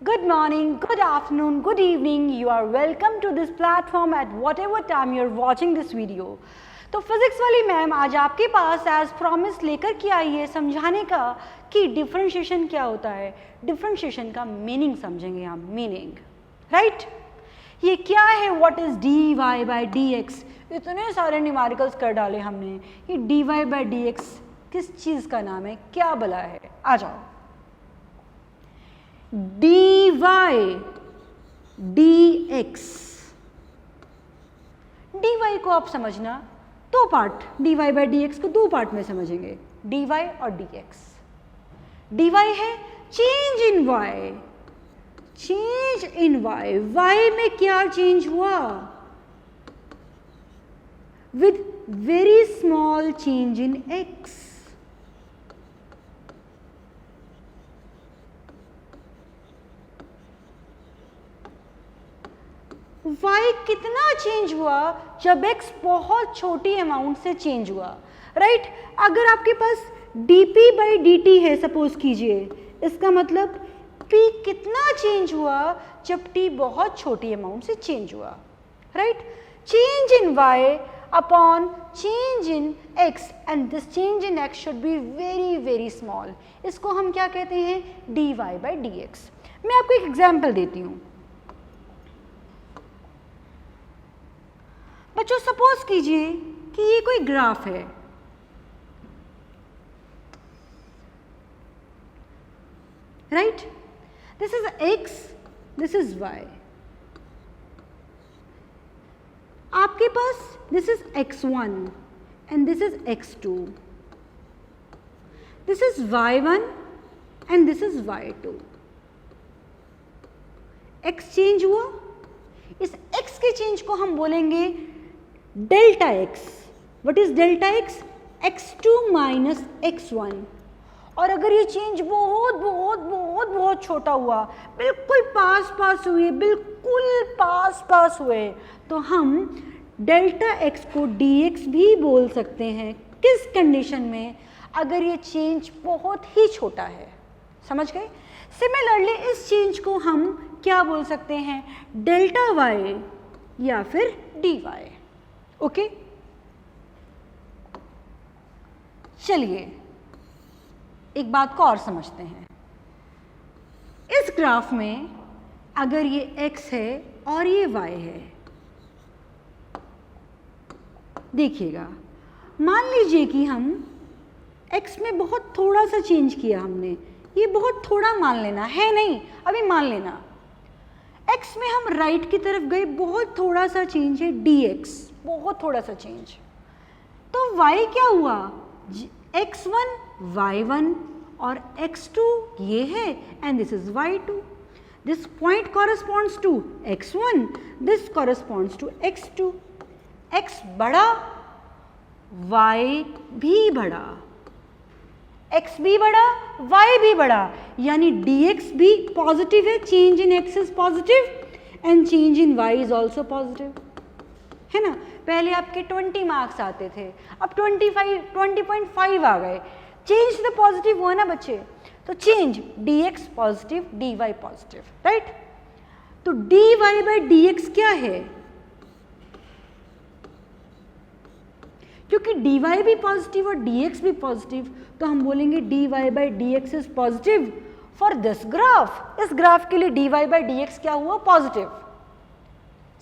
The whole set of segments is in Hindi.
Good morning, good afternoon, good evening. You are welcome to this platform at whatever time you are watching this video. तो फिजिक्स वाली मैम आज आपके पास एज प्रॉमिस लेकर के आई है समझाने का कि डिफरेंशिएशन क्या होता है. डिफरेंशिएशन का मीनिंग समझेंगे हम. Meaning right. ये क्या है, what is D Y by D X. इतने सारे न्यूमेरिकल्स कर डाले हमने. ये D Y by D X किस चीज़ का नाम है, क्या भला है. आ जाओ. D Y D x. D Y को आप समझना दो part, D Y by D X को दो पार्ट में समझेंगे, डी वाई और डी एक्स. डी वाई है change in Y. Change in Y, Y में क्या चेंज हुआ, with very small change in X. y कितना चेंज हुआ जब x बहुत छोटी अमाउंट से चेंज हुआ. राइट. अगर आपके पास dp बाई dt है सपोज कीजिए, इसका मतलब p कितना चेंज हुआ जब t बहुत छोटी अमाउंट से चेंज हुआ. Right. Change in y upon change in x and this change in x should be very very small. इसको हम क्या कहते हैं, dy बाई dx. मैं आपको एक एग्जाम्पल देती हूँ. बच्चों सपोज कीजिए कि ये कोई ग्राफ है. Right. This is x, this is y. आपके पास this is x1 and this is x2. This is y1 and this is y2. x change हुआ. इस x के चेंज को हम बोलेंगे delta x. What is delta x, x2 minus x1. और अगर ये चेंज बहुत बहुत बहुत बहुत छोटा हुआ, बिल्कुल पास पास हुए, बिल्कुल पास पास हुए, तो हम डेल्टा एक्स को dx भी बोल सकते हैं. किस कंडीशन में, अगर ये चेंज बहुत ही छोटा है. समझ गए. सिमिलरली इस चेंज को हम क्या बोल सकते हैं, डेल्टा y या फिर dy. ओके. चलिए एक बात को और समझते हैं. इस ग्राफ में अगर ये x है और ये y है, देखिएगा, मान लीजिए कि हम x में बहुत थोड़ा सा चेंज किया हमने. ये बहुत थोड़ा मान लेना है, नहीं अभी मान लेना. x में हम राइट की तरफ गए, बहुत थोड़ा सा चेंज है dx, बहुत थोड़ा सा चेंज. तो y क्या हुआ, x1 y1 और x2 ये है and this is y2. This point corresponds to x1, this corresponds to x2. x बड़ा, y भी बड़ा, x भी बड़ा, y भी बड़ा, यानी dx भी पॉजिटिव है. Change in x is positive and change in y is also positive, है ना. पहले आपके 20 मार्क्स आते थे, अब 20.5 आ गए. चेंज तो पॉजिटिव हुआ ना बच्चे. तो change dx positive, dy positive. Right. तो dy बाई dx क्या है, क्योंकि dy भी पॉजिटिव और dx भी पॉजिटिव, तो हम बोलेंगे dy by dx is positive for this graph. इस ग्राफ के लिए dy बाई dx क्या हुआ, पॉजिटिव.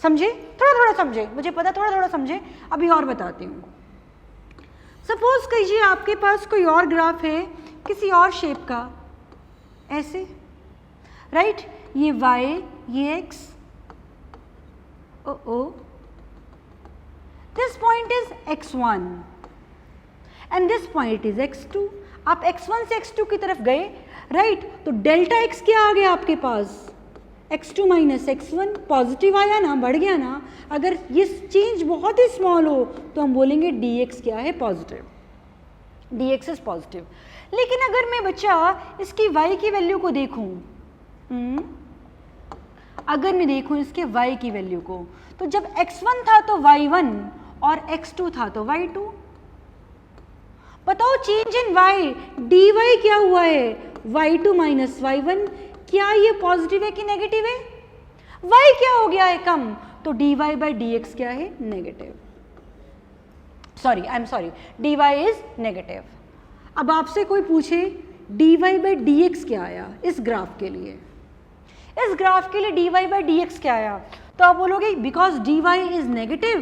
समझे, थोड़ा थोड़ा समझे, मुझे पता थोड़ा थोड़ा समझे. अभी और बताती हूँ. सपोज कीजिए आपके पास कोई और ग्राफ है किसी और शेप का, ऐसे. राइट. ये y, ये x. Oh this point is x1 and this point is x2. आप x1 से x2 की तरफ गए. राइट. तो डेल्टा x क्या आ गया आपके पास, x2 माइनस x1. पॉजिटिव आया ना, बढ़ गया ना. अगर ये चेंज बहुत ही स्मॉल हो तो हम बोलेंगे dx क्या है, पॉजिटिव. dx is positive. लेकिन अगर मैं बच्चा इसकी y की वैल्यू को देखूं, अगर मैं देखूं इसके y की वैल्यू को, तो जब x1 था तो y1 और x2 था तो y2. बताओ चेंज इन y, dy क्या हुआ है, y2 माइनस y1. क्या ये पॉजिटिव है कि नेगेटिव है? y क्या हो गया है? कम, तो dy by dx क्या है? Negative. Sorry, I am sorry, dy is negative. अब आपसे कोई पूछे dy by dx क्या आया इस ग्राफ के लिए, इस ग्राफ के लिए dy by dx क्या आया, तो आप बोलोगे because dy is negative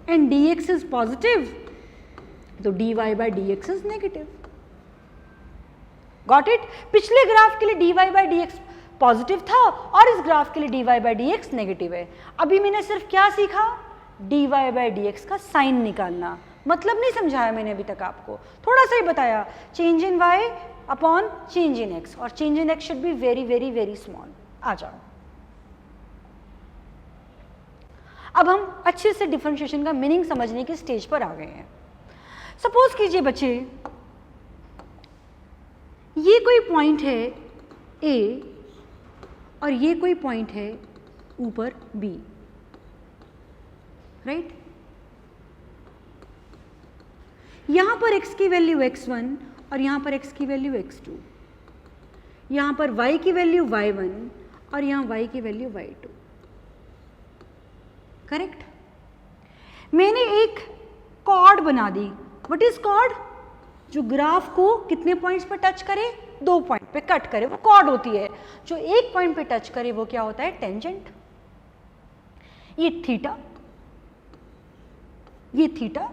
and dx is positive, तो dy by dx is negative. Got it? पिछले ग्राफ के लिए dy by dx पॉजिटिव था और इस ग्राफ के लिए dy by dx नेगेटिव है। अभी मैंने सिर्फ क्या सीखा? dy by dx का साइन निकालना। मतलब नहीं समझाया मैंने अभी तक आपको, थोड़ा सा ही बताया। Change in y upon change in x, और change in x should be very very very small. आ जाओ, अब हम अच्छे से डिफरेंशिएशन का मीनिंग समझने की स्टेज पर आ गए हैं। सपोज कीजिए बच्चे, ये कोई पॉइंट है A और ये कोई पॉइंट है ऊपर B, राइट? यहां पर x की वैल्यू x1 और यहां पर x की वैल्यू x2, यहां पर y की वैल्यू y1 और यहां y की वैल्यू y2, करेक्ट? मैंने एक कॉर्ड बना दी। What is chord? जो ग्राफ को कितने पॉइंट्स पर टच करे? 2 पॉइंट पे कट करे, वो कॉर्ड होती है। जो एक पॉइंट पे टच करे वो क्या होता है? टेंजेंट। ये थीटा, ये थीटा।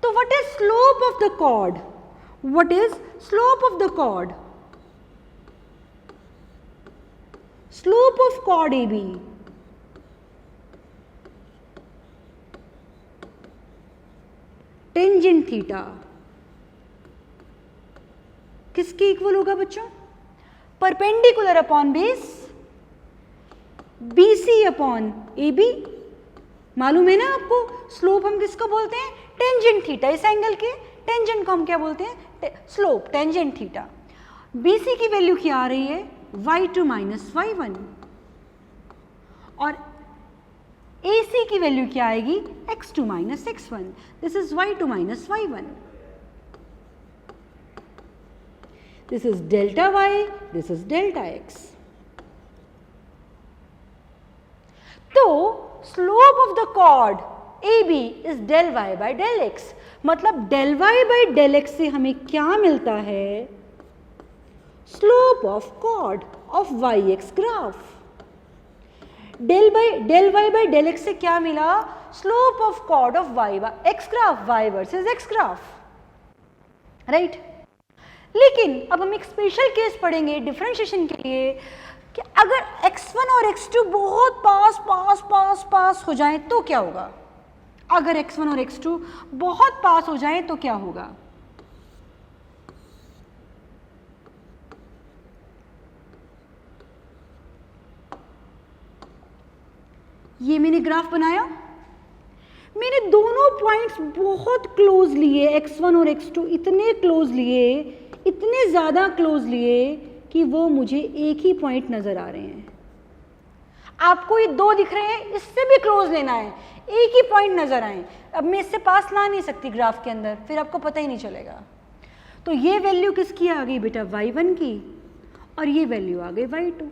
तो what is slope of the chord? What is slope of the chord? Slope of chord AB tangent theta किसके इक्वल होगा बच्चों? Perpendicular upon base BC upon AB। मालूम है ना आपको, स्लोप हम किसको बोलते हैं? Tangent theta. इस एंगल के टेंजेंट को हम क्या बोलते हैं? Slope, tangent theta. BC की वैल्यू क्या आ रही है? y2 माइनस y1, और AC की वैल्यू क्या आएगी? x2 minus x1। This is y2 minus y1। This is delta y, this is delta x। तो slope of the chord AB is del y by del x। मतलब del y by del x से हमें क्या मिलता है? Slope of chord of yx graph. Del y by del x से क्या मिला? Slope of chord of x graph, y versus x graph, right? लेकिन अब हम एक स्पेशल केस पढ़ेंगे डिफरेंशिएशन के लिए कि अगर x1 और x2 बहुत पास पास पास पास हो जाएं तो क्या होगा? अगर x1 और x2 बहुत पास हो जाएं तो क्या होगा? ये मैंने ग्राफ बनाया, मैंने दोनों पॉइंट्स बहुत क्लोज लिए, x1 और x2 इतने क्लोज लिए, इतने ज़्यादा क्लोज लिए कि वो मुझे एक ही पॉइंट नज़र आ रहे हैं। आपको ये 2 दिख रहे हैं, इससे भी क्लोज लेना है, एक ही पॉइंट नज़र आए। अब मैं इससे पास ला नहीं सकती ग्राफ के अंदर, फिर आपको पता ही नहीं चलेगा। तो ये वैल्यू किसकी आ गई बेटा? y1 की, और ये वैल्यू आ गई y2।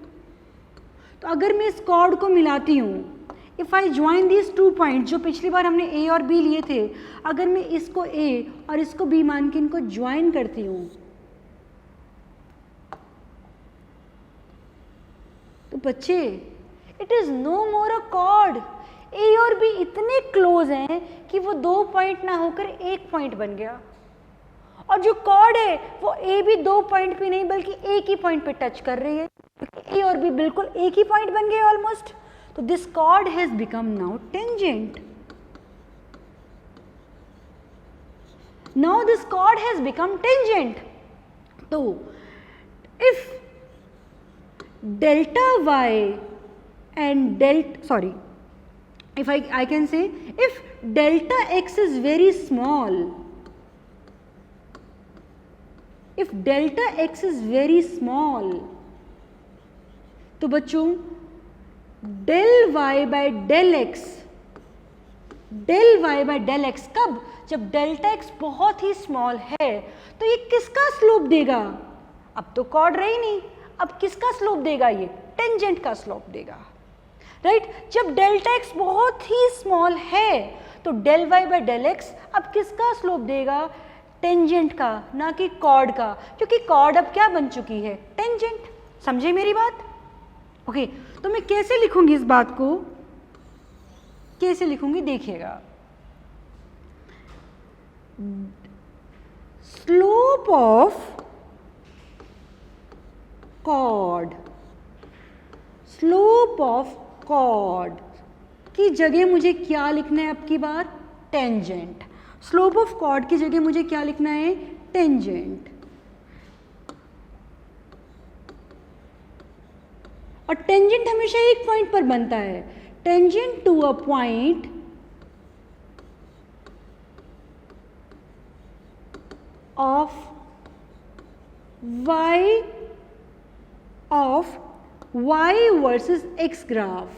तो अगर मैं इस कॉर्ड को मिलाती हूँ, if I join these 2 point, जो पिछली बार हमने A और B लिए थे, अगर मैं इसको A और इसको B मान के इनको ज्वाइन करती हूँ तो बच्चे it is no more a chord. A और B इतने क्लोज हैं कि वो 2 पॉइंट ना होकर एक पॉइंट बन गया, और जो कॉर्ड है वो A भी 2 पॉइंट पे नहीं बल्कि एक ही पॉइंट पे टच कर रही है। A और B बिल्कुल एक ही पॉइंट बन गए ऑलमोस्ट। तो this chord has become now tangent. Now this chord has become tangent. So if delta y and if I can say if delta x is very small, if delta x is very small, तो बच्चों del y by del x, del y by del x कब? जब डेल्टा x बहुत ही स्मॉल है। तो ये किसका स्लोप देगा? अब तो कॉर्ड रही नहीं, अब किसका स्लोप देगा ये? टेंजेंट का स्लोप देगा, राइट? जब डेल्टा एक्स बहुत ही स्मॉल है तो del y by del x अब किसका स्लोप देगा? टेंजेंट का, ना कि कॉर्ड का, क्योंकि कॉर्ड अब क्या बन चुकी है? टेंजेंट। समझे मेरी बात? ओके, तो मैं कैसे लिखूंगी इस बात को, कैसे लिखूंगी देखिएगा। Slope of chord, slope of chord की जगह मुझे क्या लिखना है अब की बार? टेंजेंट। स्लोप ऑफ कॉर्ड की जगह मुझे क्या लिखना है? टेंजेंट। और टेंजेंट हमेशा एक पॉइंट पर बनता है, tangent to a point of y versus x graph.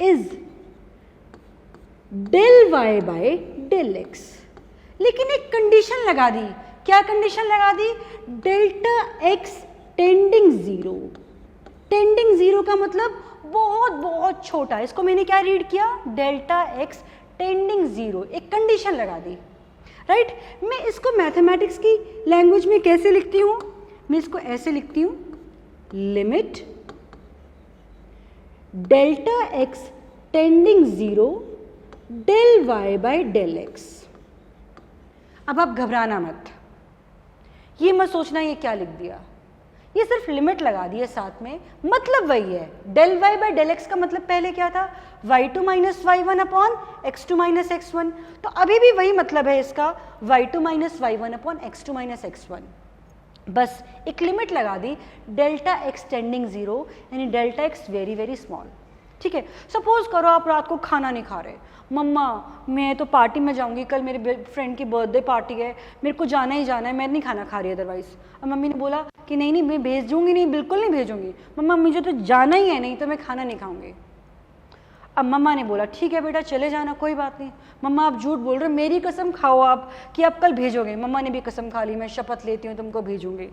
Is del y by del x. लेकिन एक कंडीशन लगा दी। क्या कंडीशन लगा दी? Delta x tending zero. Tending zero का मतलब बहुत बहुत छोटा। इसको मैंने क्या रीड किया? Delta x tending zero. एक कंडीशन लगा दी, राइट? मैं इसको मैथमेटिक्स की लैंग्वेज में कैसे लिखती हूँ? मैं इसको ऐसे लिखती हूँ, limit delta x tending zero del y by del x. अब आप घबराना मत, ये मत सोचना ये क्या लिख दिया, ये सिर्फ लिमिट लगा दी है साथ में, मतलब वही है। Del y by del x का मतलब पहले क्या था? y2 minus y1 upon x2 minus x1। तो अभी भी वही मतलब है इसका, y2 minus y1 upon x2 minus x1। बस एक लिमिट लगा दी, डेल्टा एक्स टेंडिंग जीरो, यानी delta x very very small. ठीक है, सपोज करो आप रात को खाना नहीं खा रहे, मम्मा मैं तो पार्टी में जाऊंगी, कल मेरे फ्रेंड की बर्थडे पार्टी है, मेरे को जाना ही जाना है, मैं नहीं खाना खा रही अदरवाइज। और मम्मी ने बोला कि नहीं नहीं मैं भेजूंगी नहीं, बिल्कुल नहीं भेजूंगी, मम्मा मुझे तो जाना ही है, नहीं तो मैं खाना नहीं खाऊंगी। अब मम्मा ने बोला ठीक है बेटा चले जाना, कोई बात नहीं। मम्मा आप झूठ बोल रहे हो, मेरी कसम खाओ आप कि आप कल भेजोगे। मम्मा ने भी कसम खा ली, मैं शपथ लेती हूँ तुमको भेजूंगी।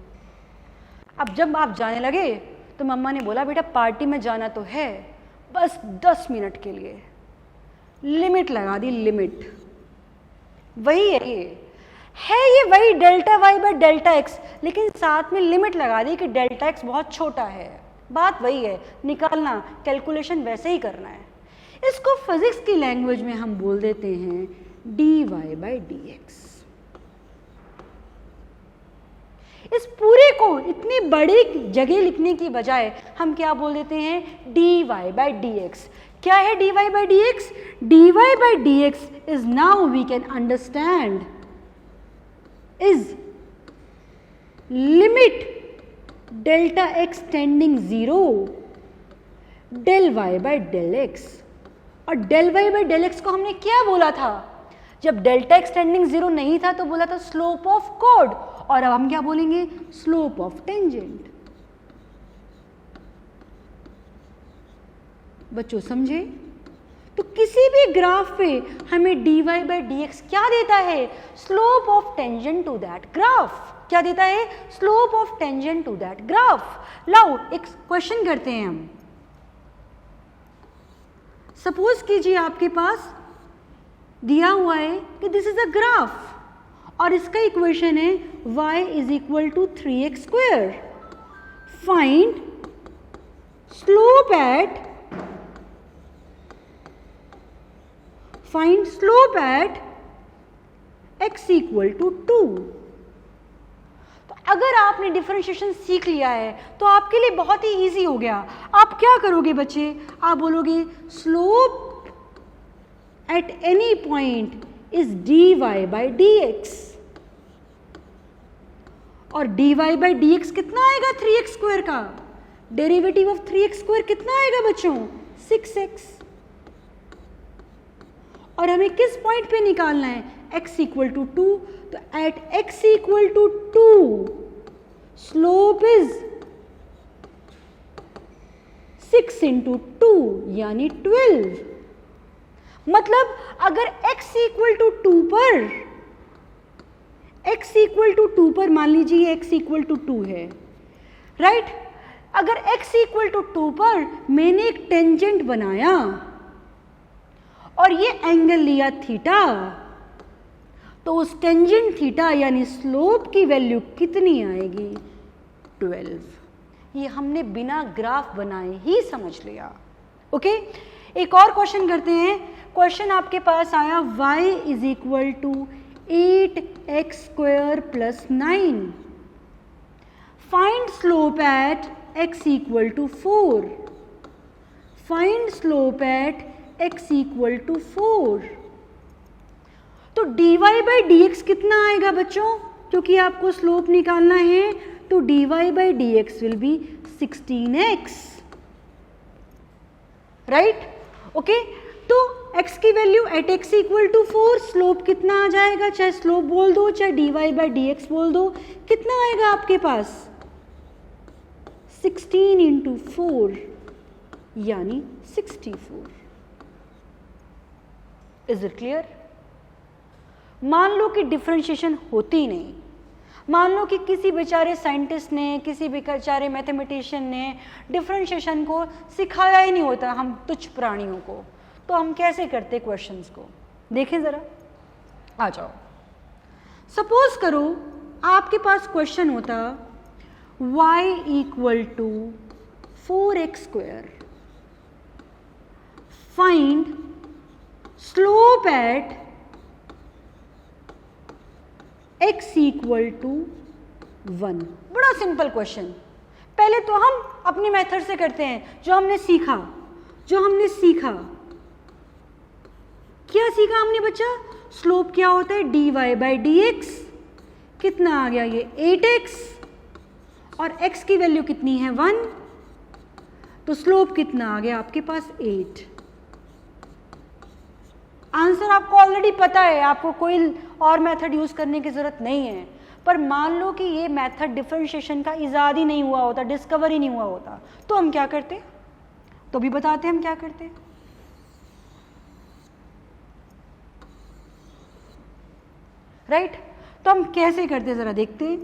अब जब आप जाने लगे तो मम्मा ने बोला बेटा पार्टी में जाना तो है, बस 10 मिनट के लिए। लिमिट लगा दी, लिमिट वही है, ये वही delta y by delta x, लेकिन साथ में लिमिट लगा दी कि डेल्टा एक्स बहुत छोटा है। बात वही है, निकालना कैलकुलेशन वैसे ही करना है। इसको फिजिक्स की लैंग्वेज में हम बोल देते हैं d Y by D x. इस पूरे को इतनी बड़ी जगह लिखने की बजाय हम क्या बोल देते हैं? D Y by D x. क्या है d Y by D x? D Y by D x is now we can understand is limit delta x tending zero del y by del x. और del y by del x को हमने क्या बोला था? जब डेल्टा एक्स टेंडिंग जीरो नहीं था तो बोला था स्लोप ऑफ कॉर्ड, और अब हम क्या बोलेंगे? Slope of tangent. बच्चों समझे? तो किसी भी ग्राफ पे हमें d Y by D x क्या देता है? Slope of tangent to that graph. क्या देता है? Slope of tangent to that graph. लाओ एक क्वेश्चन करते हैं हम। सपोज कीजिए आपके पास दिया हुआ है कि दिस इज अ ग्राफ और इसका इक्वेशन है y is equal to 3x square. Find slope at x equal to 2। तो अगर आपने डिफरेंशिएशन सीख लिया है तो आपके लिए बहुत ही इजी हो गया। आप क्या करोगे बच्चे? आप बोलोगे slope at any point is D Y by D x, और d Y by D x कितना आएगा? 3x स्क्वायर का डेरिवेटिव ऑफ 3x स्क्वायर कितना आएगा बच्चों? 6x। और हमें किस पॉइंट पे निकालना है? x equal to 2। तो एट x इक्वल टू 2 स्लोप इज 6 इंटू 2 यानी 12। मतलब अगर x इक्वल टू 2 पर, x इक्वल टू 2 पर मान लीजिए x इक्वल टू 2 है, राइट? अगर x इक्वल टू 2 पर मैंने एक टेंजेंट बनाया और ये एंगल लिया थीटा, तो उस टेंजेंट थीटा यानी स्लोप की वैल्यू कितनी आएगी? 12। ये हमने बिना ग्राफ बनाए ही समझ लिया। ओके, एक और क्वेश्चन करते हैं। क्वेश्चन आपके पास आया y is equal to 8x² plus 9, find slope at x equal to 4, find slope at x equal to 4। तो dy बाई dx कितना आएगा बच्चों? क्योंकि आपको स्लोप निकालना है, तो dy by dx will be 16x, right? Okay, तो x की value at x equal to 4, slope कितना आ जाएगा? चाहे स्लोप बोल दो चाहे dy बाई dx बोल दो, कितना आएगा आपके पास? 16 इंटू 4 यानी 64। Is it clear? मान लो कि डिफरेंशिएशन होती नहीं, मान लो कि किसी बेचारे साइंटिस्ट ने, किसी बेचारे मैथमेटिशियन ने डिफरेंशिएशन को सिखाया ही नहीं होता हम तुच्छ प्राणियों को, तो हम कैसे करते क्वेश्चंस को? देखें ज़रा, आ जाओ। सपोज करो आपके पास क्वेश्चन होता y equal to 4x², find slope at x equal to 1। बड़ा सिंपल क्वेश्चन। पहले तो हम अपनी मेथड से करते हैं, जो हमने सीखा क्या सीखा हमने बच्चा? स्लोप क्या होता है? dy by dx। कितना आ गया ये? 8x, और x की वैल्यू कितनी है? 1, तो स्लोप कितना आ गया आपके पास? 8। आंसर आपको ऑलरेडी पता है, आपको कोई और मेथड यूज करने की जरूरत नहीं है। पर मान लो कि ये मेथड डिफरेंशिएशन का इजाद ही नहीं हुआ होता, डिस्कवर ही नहीं हुआ होता, तो हम क्या करते? तो भी बताते हैं हम क्या करते। राइट? तो हम कैसे करते जरा देखते हैं।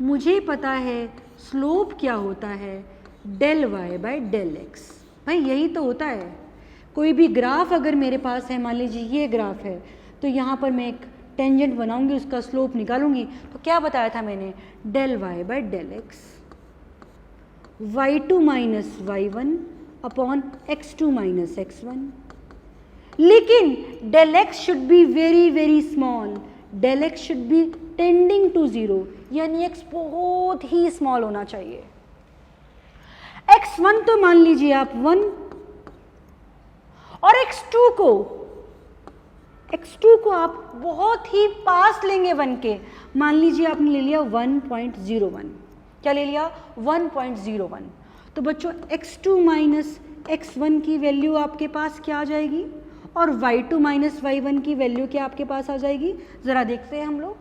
मुझे पता है स्लोप क्या होता है, del y by del x. भाई यही तो होता है। कोई भी ग्राफ अगर मेरे पास है, मान लीजिए ये ग्राफ है, तो यहाँ पर मैं एक टेंजेंट बनाऊंगी, उसका स्लोप निकालूंगी, तो क्या बताया था मैंने? Del y by del x, y2 minus y1 upon x2 minus x1। लेकिन del x should be very very small, del x should be tending to 0, यानी x बहुत ही स्मॉल होना चाहिए। x1 तो मान लीजिए आप 1, और x2 को आप बहुत ही पास लेंगे 1 के। मान लीजिए आपने ले लिया 1.01, क्या ले लिया? 1.01। तो बच्चों x2 माइनस x1 की वैल्यू आपके पास क्या आ जाएगी, और y2 माइनस y1 की वैल्यू क्या आपके पास आ जाएगी? जरा देखते हैं हम लोग।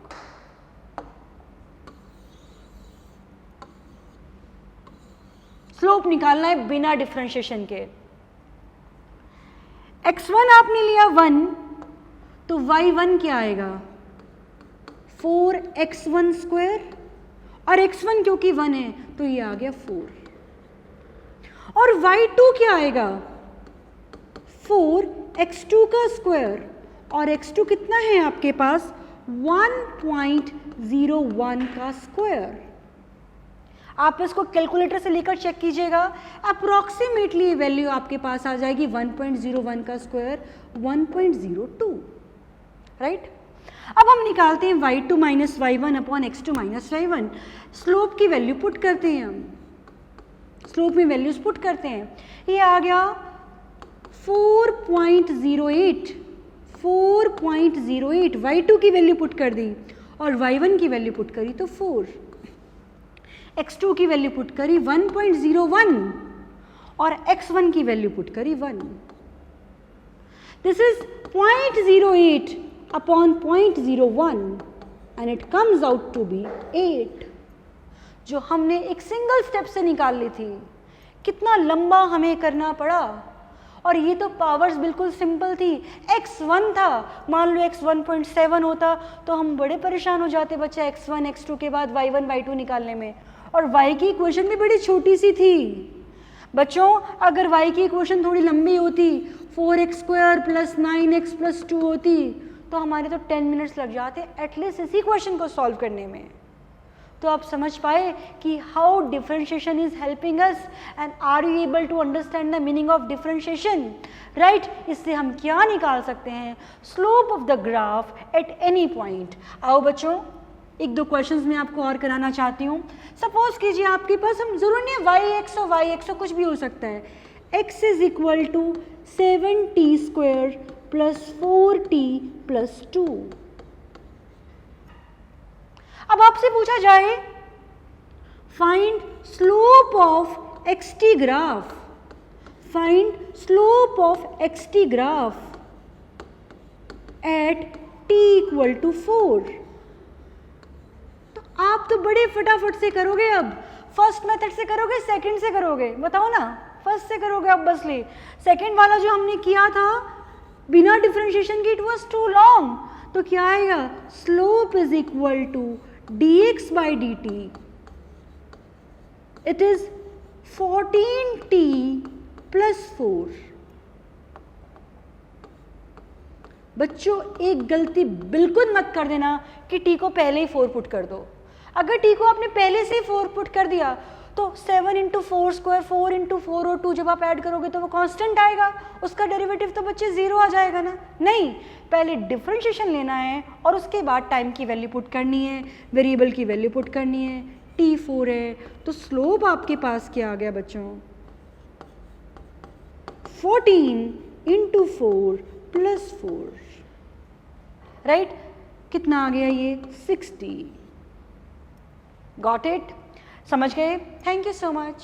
स्लोप निकालना है बिना डिफरेंशिएशन के। x1 आपने लिया 1, तो y1 क्या आएगा? 4x1², और x1 क्योंकि 1 है तो ये आ गया 4, और y2 क्या आएगा? 4x2 का स्क्वायर, और x2 कितना है आपके पास? 1.01 का स्क्वायर। आप इसको कैलकुलेटर से लेकर चेक कीजिएगा, अप्रोक्सीमेटली वैल्यू आपके पास आ जाएगी 1.01 का स्क्वायर 1.02, राइट? अब हम निकालते हैं y2 minus y1 upon x2 minus y1। Slope की वैल्यू पुट करते हैं हम, स्लोप में वैल्यूज पुट करते हैं। ये आ गया 4.08, y2 की वैल्यू पुट कर दी और y1 की वैल्यू पुट करी तो 4, x2 की वैल्यू पुट करी 1.01 और x1 की वैल्यू पुट करी 1। This is 0.08 upon 0.01 and it comes out to be 8, जो हमने एक सिंगल स्टेप से निकाल ली थी। कितना लंबा हमें करना पड़ा। और ये तो पावर्स बिल्कुल सिंपल थी। x1 था, मान लो x 1.7 होता तो हम बड़े परेशान हो जाते बच्चा x1 x2 के बाद y1 y2 निकालने में। और y की इक्वेशन भी बड़ी छोटी सी थी बच्चों। अगर y की इक्वेशन थोड़ी लंबी होती, 4x² + 9x + 2 होती, तो हमारे तो 10 मिनट्स लग जाते एटलीस्ट इसी क्वेश्चन को सॉल्व करने में। तो आप समझ पाए कि how differentiation is helping us and are you able to understand the meaning of differentiation, right. इससे हम क्या निकाल सकते हैं, slope of the graph at any point. आओ बच्चों एक दो क्वेश्चंस मैं आपको और कराना चाहती हूँ। सपोज कीजिए आपके पास, हम जरूर नहीं वाई एक्स कुछ भी हो सकता है, x = 7t² + 4t + 2। अब आपसे पूछा जाए find slope of xt graph, find slope of xt graph at t = 4। तो आप तो बड़े फटाफट से करोगे। अब फर्स्ट मेथड से करोगे, सेकंड से करोगे, बताओ ना। फर्स्ट से करोगे अब बस ले, सेकंड वाला जो हमने किया था बिना डिफरेंशिएशन के, इट वाज टू लॉन्ग। तो क्या आएगा, slope is equal to dx/dt, it is 14t + 4। बच्चों एक गलती बिल्कुल मत कर देना कि t को पहले ही 4 पुट कर दो। अगर t को आपने पहले से 4 पुट कर दिया तो 7 × 4² 4 × 4 और 2 जब आप ऐड करोगे तो वो कांस्टेंट आएगा, उसका डेरिवेटिव तो बच्चे 0 आ जाएगा ना। नहीं, पहले डिफरेंशिएशन लेना है और उसके बाद टाइम की वैल्यू पुट करनी है, वेरिएबल की वैल्यू पुट करनी है। t 4 है तो स्लोप आपके पास क्या आ गया बच्चों, 14 × 4 + 4, राइट। कितना आ गया ये, 60। गॉट इट, समझ गए। Thank you so much.